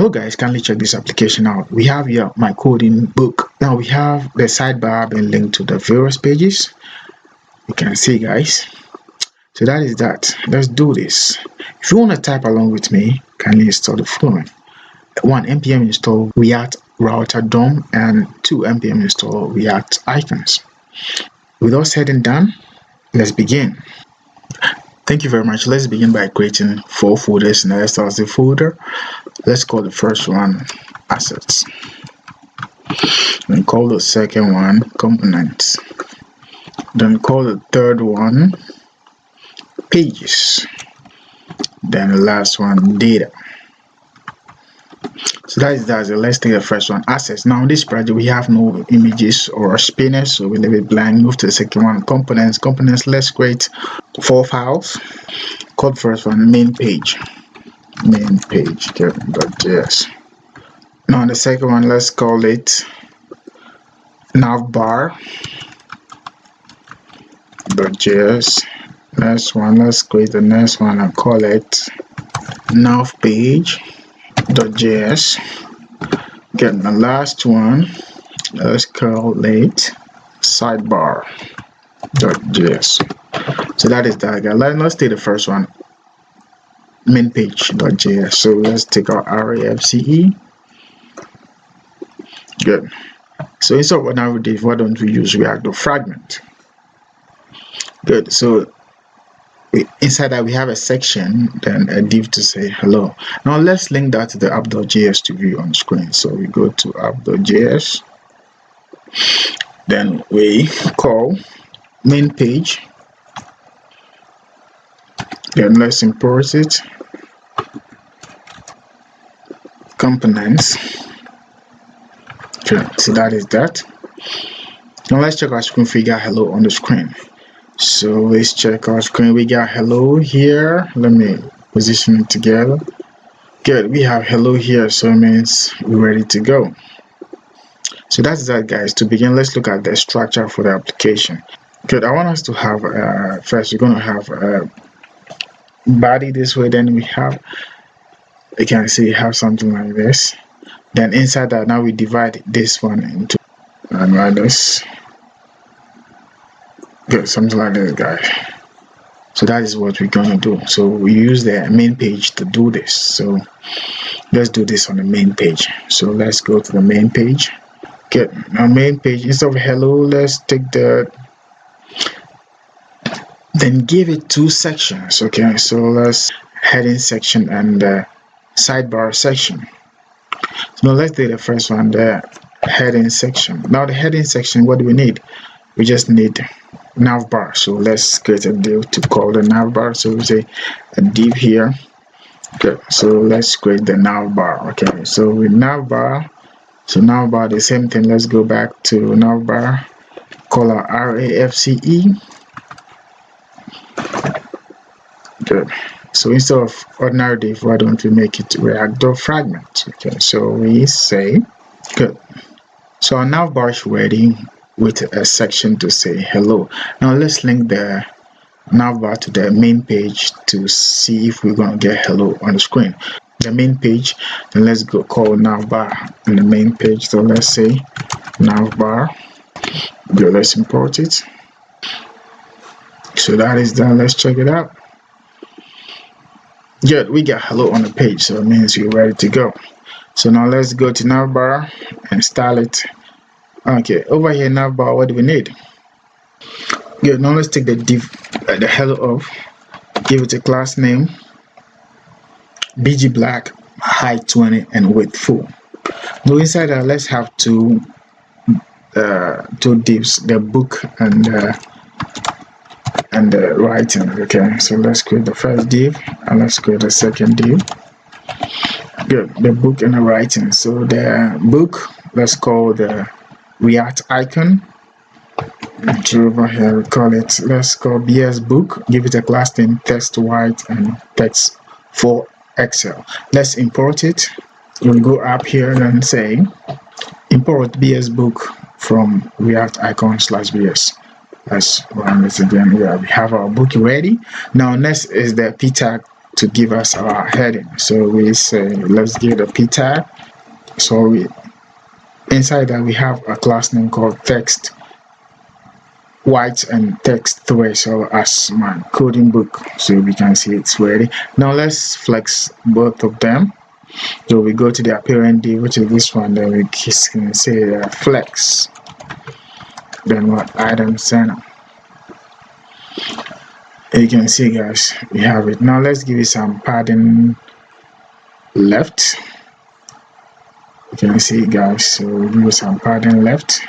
Hello guys, kindly check this application out. We have here my coding book. Now we have the sidebar being linked to the various pages. You can see guys. So that is that. Let's do this. If you want to type along with me, kindly install the following. 1 npm install React router DOM and 2 npm install React icons. With all said and done, let's begin. Thank you very much. Let's begin by creating 4 folders. Now let's start the folder. Let's call the first one assets, then call the second one components, then call the third one pages, then the last one data. So that is that. So let's take the first one, assets. Now in this project we have no images or spinners, so we leave it blank. Move to the second one, components. Let's create 4 files. Call the first one main page, .js. Now the second one, let's call it Navbar .js. Next one, let's create the next one and call it nav page .js. Get the last one, let's call it sidebar .js. So that is that, guys. Let's take the first one, main page.js. So let's take our RAFCE. Good. So instead of ordinary div, why don't we use React fragment? Good. So inside that we have a section, then a div to say hello. Now let's link that to the app.js to view on screen. So we go to app.js, then we call main page, then let's import it, components. Okay, so that is that. Now let's check our screen if we got hello on the screen. So let's check our screen. We got hello here. Let me position it together. Good, we have hello here, so it means we're ready to go. So that's that, guys. To begin, let's look at the structure for the application. Good, I want us to have first we're going to have a body this way, then we have, you can see, have something like this. Then inside that, now we divide this one into like this. Good, something like this, guys. So that is what we're going to do. So we use the main page to do this. So let's do this on the main page. So let's go to the main page. Good, now main page, instead of hello, let's take the, then give it 2 sections. Okay, so let's heading section and sidebar section. So now let's do the first one, the heading section. Now the heading section, what do we need? We just need navbar. So let's create a div to call the navbar. So we say a div here. Good. So let's create the navbar. Okay, so with navbar, so navbar the same thing. Let's go back to navbar, call our RAFCE. Good. So instead of ordinary div, why don't we make it React fragment? Okay, so we say good. So our navbar is ready with a section to say hello. Now let's link the navbar to the main page to see if we're going to get hello on the screen. The main page, then let's go call navbar in the main page. So let's say navbar. Good, let's import it. So that is done. Let's check it out. Good, we got hello on the page, so it means we're ready to go. So now let's go to navbar and style it. Okay, over here navbar, what do we need? Good, now let's take the div, the hello of, give it a class name, bg black, height 20 and width full. Now inside that, let's have two divs, the book and the writing. Okay, so let's create the first div and let's create the second div. Good, the book and the writing. So the book, let's call the React icon. So over here we call it, let's call BS book, give it a class name text white and text for Excel. Let's import it. We'll go up here and say import BS book from React icon /BS. Let's run this again. Yeah, we have our book ready. Now next is the p tag to give us our heading. So we say let's give the p tag. So inside that we have a class name called text white and text 3. So as my coding book, so we can see it's ready. Now let's flex both of them. So we go to the apparent div, which is this one. Then we can say flex. Then what item center. You can see, guys, we have it. Now let's give it some padding left. You can see, guys, so we give it some padding left.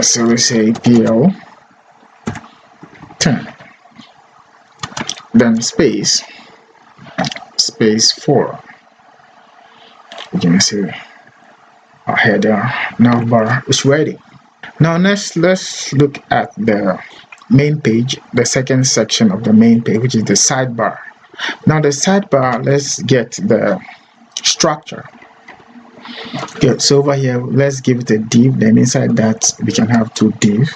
So we say PL 10. Then space 4. You can see our header navbar is ready. Now let's look at the main page, the second section of the main page, which is the sidebar. Now the sidebar, let's get the structure. Okay, so over here let's give it a div, then inside that we can have two divs.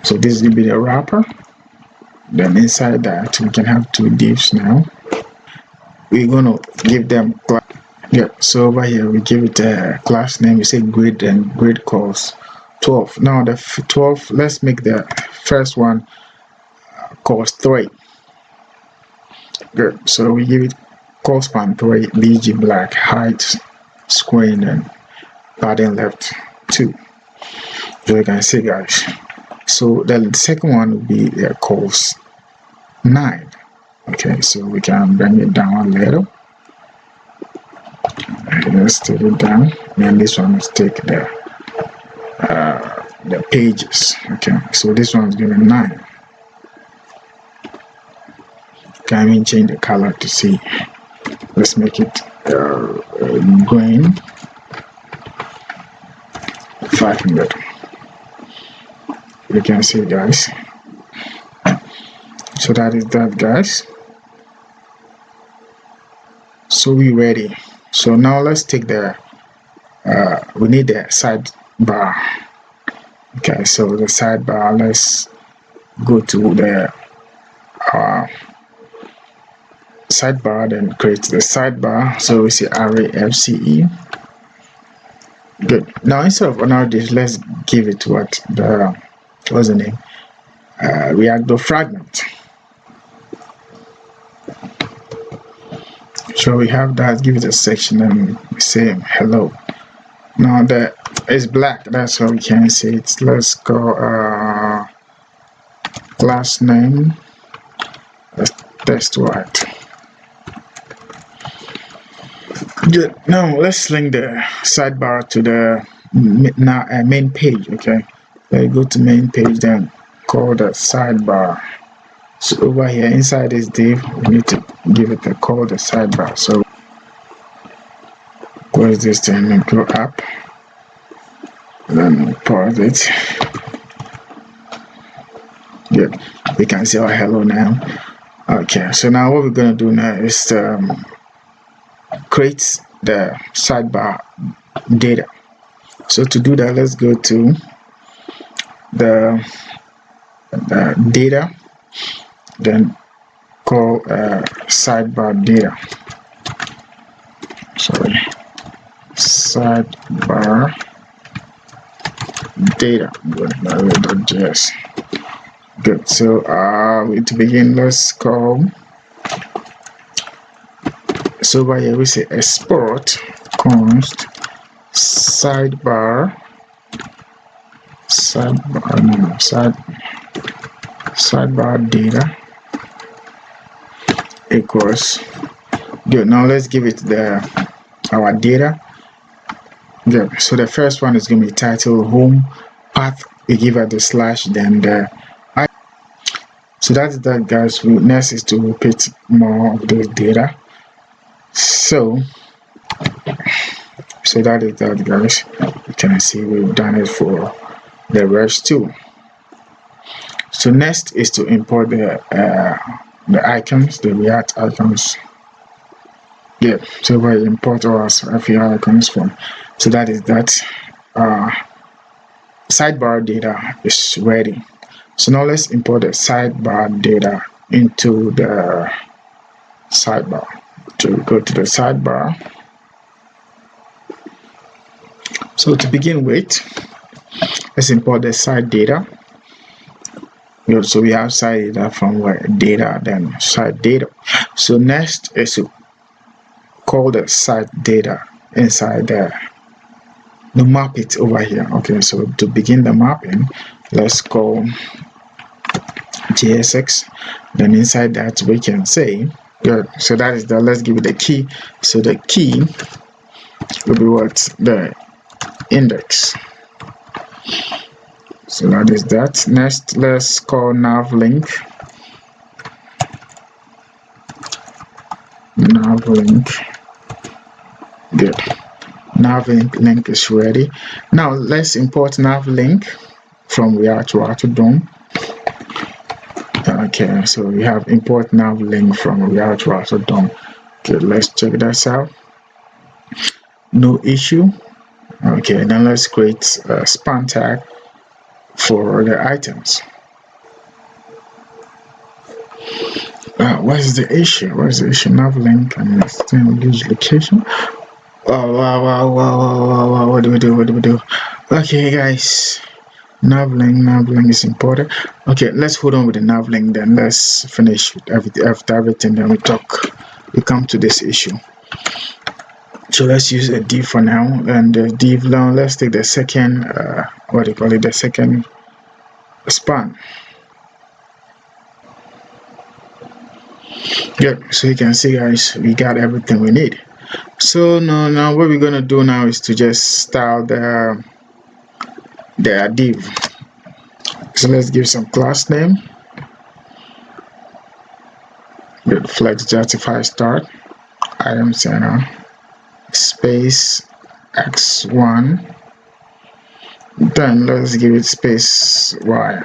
So this will be the wrapper, then inside that we can have two divs. Now we're gonna give them so over here we give it a class name. We say grid, and grid calls 12. Now the 12, let's make the first one calls 3. Good. So we give it call span 3, bg black, height screen, and padding left 2. So you can see, guys. So the second one will be calls 9. Okay, so we can bring it down a little. Okay, let's take it down, and this one is take the pages. Okay, so this one's given 9. Can we change the color to see? Let's make it green 500. You can see, guys. So that is that, guys. So we ready. So now let's take the we need the sidebar. Okay, so the sidebar, let's go to the sidebar, then create the sidebar. So we see array fce. Good. Now instead of another dish, let's give it what the what's the name, React fragment. So we have that, give it a section, and we say hello. Now that is black, that's how we can say it. Let's go class name test white. Good. Now let's link the sidebar to the main page. Okay, let's go to main page, then call the sidebar. So over here inside this div, we need to give it a call the sidebar. So close this thing and go up, then pause it. Good. We can see our hello now. Okay, so now what we're gonna do now is create the sidebar data. So to do that, let's go to the data, then call sidebar data. Sorry, sidebar data. Good. Good. So to begin, let's call. So over here we say export const sidebar data equals. Good. Now let's give it our data. Good. So the first one is going to be title home path. We give it the slash, then the so that's that, guys. Next is to repeat more of this data. So that is that, guys. You can see we've done it for the rest too. So next is to import the icons, the React icons. Yeah, so we import our few icons from. So that is that. Sidebar data is ready. So now let's import the sidebar data into the sidebar. To go to the sidebar. So to begin with, let's import the side data. So we have side data from where data, then side data. So next is to call the side data inside there. To map it over here. Okay, so to begin the mapping, let's call JSX. Then inside that we can say, good. So that is the, let's give it the key. So the key will be what? The index. So that is that. Next, let's call nav link. Nav link. Good. Nav link is ready. Now let's import nav link from React to DOM. Okay, so we have import nav link from React to DOM. Okay, let's check this out. No issue. Okay, then let's create a span tag for the items. What is the issue? What is the issue? Nav link and use location. Wow. What do we do? Okay, guys. Nav link is important. Okay, let's hold on with the nav link, then let's finish with after everything, then we come to this issue. So let's use a div for now, and the div now let's take the second the second span. Good. So you can see, guys, we got everything we need. So now what we're gonna do now is to just style the div. So let's give some class name. Good. Flex justify start item center space x1. Then let's give it space y.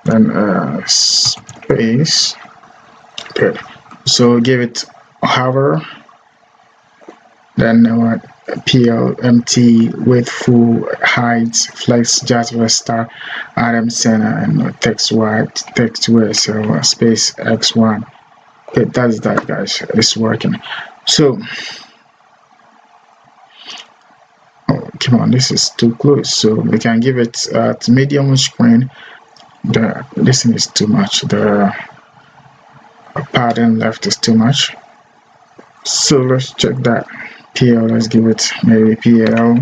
Then space. Good. So give it hover. Then what? PL empty with full height flex justify start item center and text y text where so space x1. Okay, that's that, guys. It's working. So come on, this is too close. So we can give it at medium screen. This thing is too much. The pattern left is too much. So let's check that. PL, let's give it maybe PL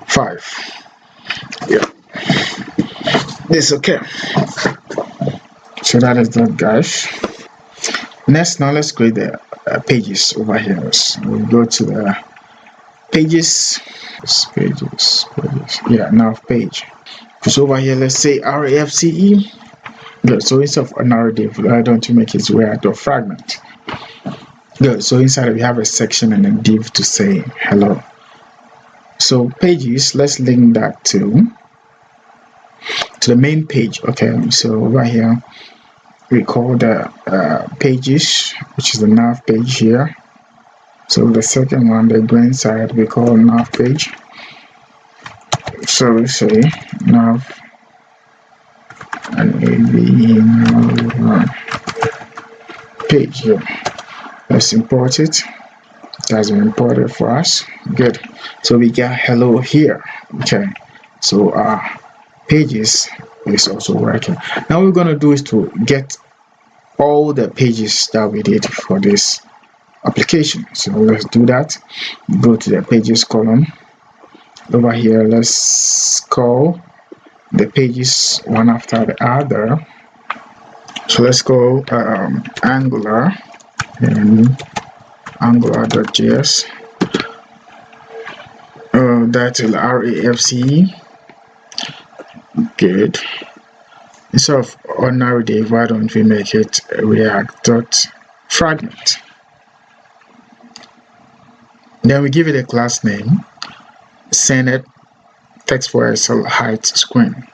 5. Yeah, it's okay. So that is that, guys. Next, now let's create the pages over here. So we'll go to the pages. Yeah, nav page. So over here, let's say RAFCE. Good. So instead of a narrative, why don't you make it React or fragment? Good. So inside we have a section and a div to say hello. So pages, let's link that to the main page. Okay. So over here we call the pages, which is the nav page here. So the second one, the green side, we call nav page. So we say nav and nav page here. Let's import it. It has been imported for us. Good. So we got hello here. Okay. So our pages is also working. Now what we're gonna do is to get all the pages that we did for this application. So let's do that. Go to the pages column. Over here, let's call the pages one after the other. So let's go Angular and Angular.js. That's RAFCE. Good. Instead of ordinary div, why don't we make it React.fragment? Then we give it a class name, send it text for SL height screen.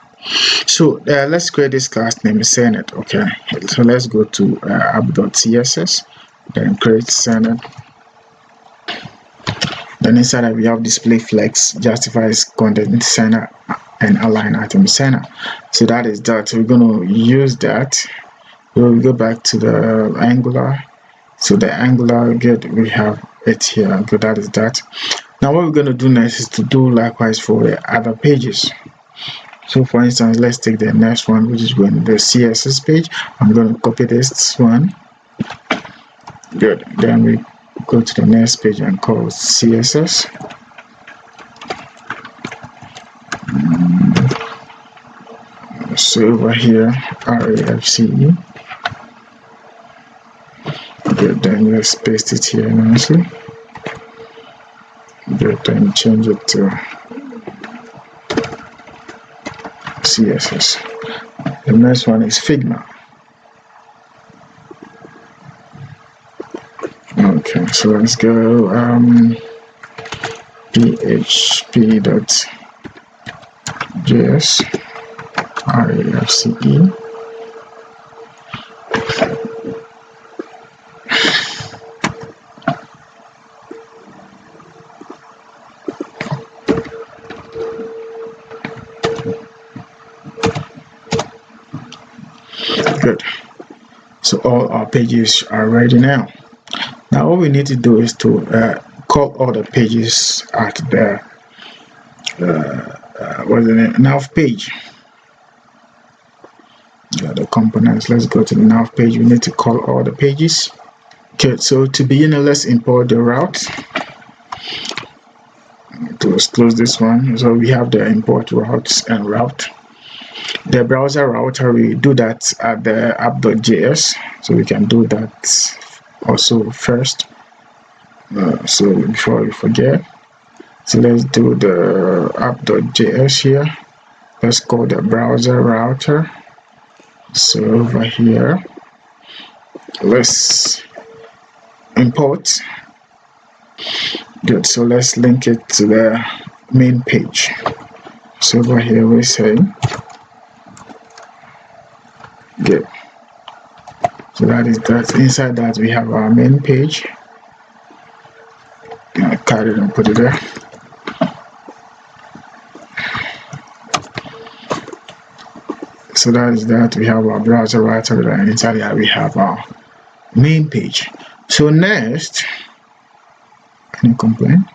So let's create this class name, send it. Okay, so let's go to app.css, then create send it. Then inside that we have display flex, justifies content center and align item center. So that is that. So we're going to use that So we go back to the Angular. So the Angular, good, we have it here. Good, that is that. Now what we're going to do next is to do likewise for the other pages. So for instance, let's take the next one, which is going the CSS page. I'm going to copy this one. Good. Then we go to the next page and call CSS. So over here, RAFCE. Good. Then let's paste it here nicely. Good. Then change it to CSS. The next one is Figma. Okay, so let's go php.js RAFCE. Good. So all our pages are ready now. Now what we need to do is to call all the pages at the what's the name? Nav page. Yeah, the components. Let's go to the nav page. We need to call all the pages. Okay, so to begin, let's import the route. Let's close this one. So we have the import routes and route. The browser router, we do that at the app.js, so we can do that also first. So before we forget, so let's do the app.js here. Let's call the browser router. So over here, let's import. Good. So let's link it to the main page. So over here we say good. So that is that. Inside that we have our main page. I cut it and put it there. So that is that. We have our browser router, and inside that we have our main page. So next, can you complain?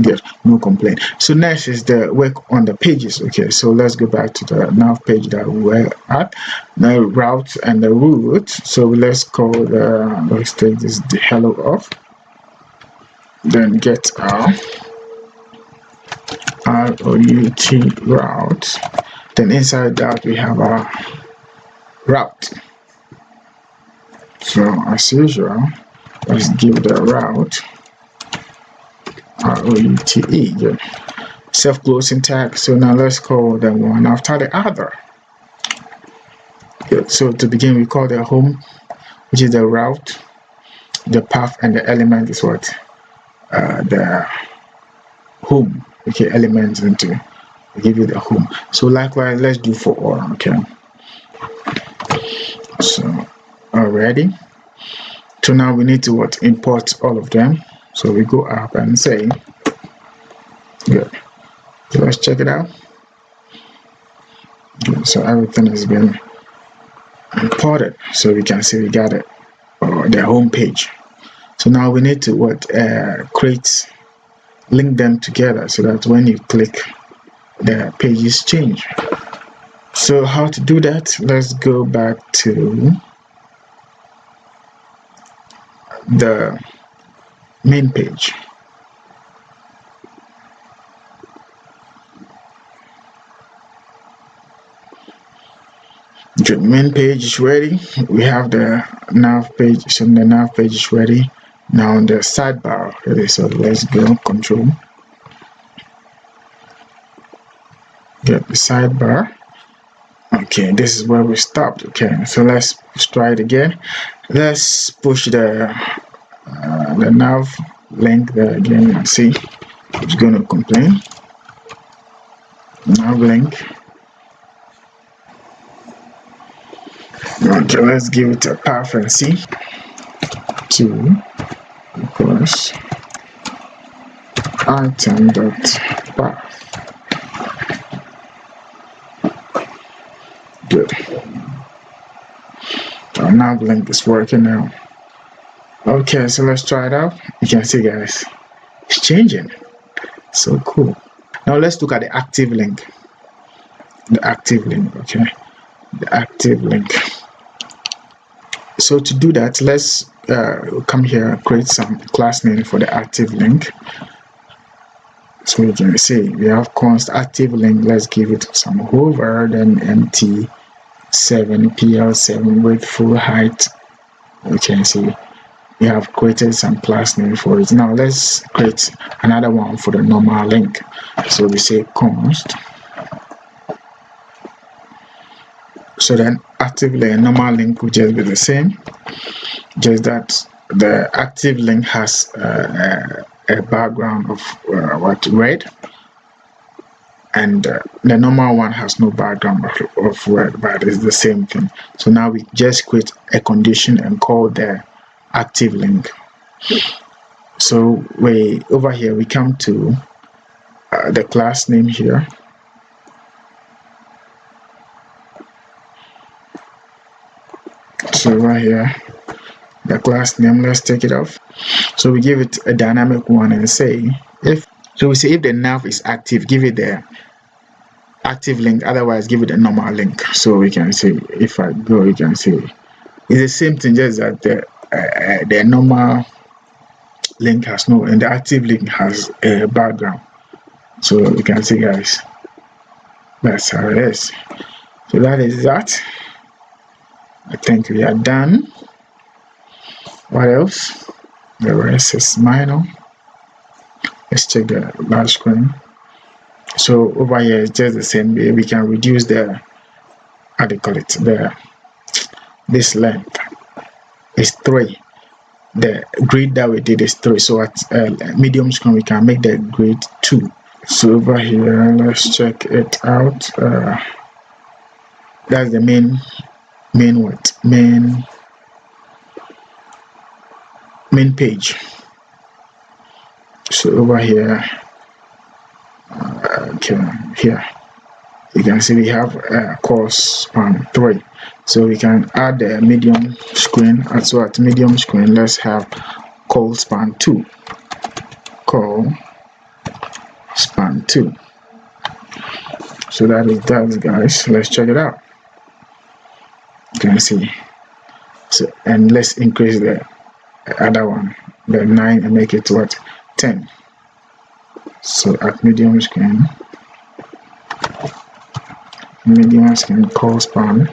Good, no complaint. So next is the work on the pages. Okay, so let's go back to the nav page that we were at. The route and the root. So let's call the, let's take this the hello off. Then get our route route. Then inside that we have our route. So as usual, let's give the route route. Good. Self-closing tag. So now let's call them one after the other. Good. So to begin, we call the home, which is the route. The path and the element is what the home. Okay, elements into give you the home. So likewise, let's do for all. Okay. So already. So now we need to what import all of them. So we go up and say good. So let's check it out. Good. So everything has been imported. So we can see we got it the home page. So now we need to what link them together so that when you click, the pages change. So how to do that? Let's go back to the main page. The main page is ready. We have the nav page. So the nav page is ready. Now the sidebar. Okay, so let's go control. Get the sidebar. Okay, this is where we stopped. Okay, so let's try it again. Let's push the nav link there again and see who's going to complain. Nav link. Okay, let's give it a path and see. 2 equals item.path. Good. nav link is working now. Okay, so let's try it out. You can see, guys, it's changing. So cool. Now let's look at the active link. The active link, okay, the active link. So to do that, let's come here, create some class name for the active link. So you can see we have const active link. Let's give it some hover, then mt 7 pl7 with full height. You can see we have created some class name for it. Now let's create another one for the normal link. So we say const. So then active link, normal link will just be the same, just that the active link has a background of red, and the normal one has no background of red, but it's the same thing. So now we just create a condition and call the active link. So over here we come to the class name here. So right here, the class name, let's take it off. So we give it a dynamic one and say if the nav is active, give it the active link, otherwise give it a normal link. So we can say, if I go, you can see it's the same thing, just that the normal link has no, and the active link has a background. So you can see, guys, that's how it is. So that is that. I think we are done. What else? The rest is minor. Let's check the large screen. So over here it's just the same way. We can reduce the, how do you call it, this length is 3. The grid that we did is 3. So at medium screen we can make the grid 2. So over here, let's check it out. That's the main page. So over here, okay, here you can see we have call span 3. So we can add the medium screen. So at medium screen, let's have call span 2. Call span 2. So that is that, guys. Let's check it out. You can see. So, and let's increase the other one, the 9, and make it what, 10. So at medium screen call span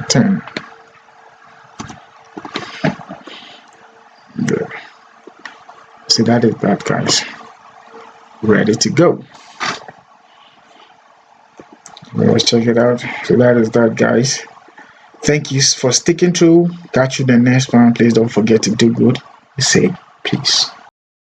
10. There. So that is that, guys. Ready to go. Let's check it out. So that is that, guys. Thank you for sticking through. Catch you in the next one. Please don't forget to do good. Say peace.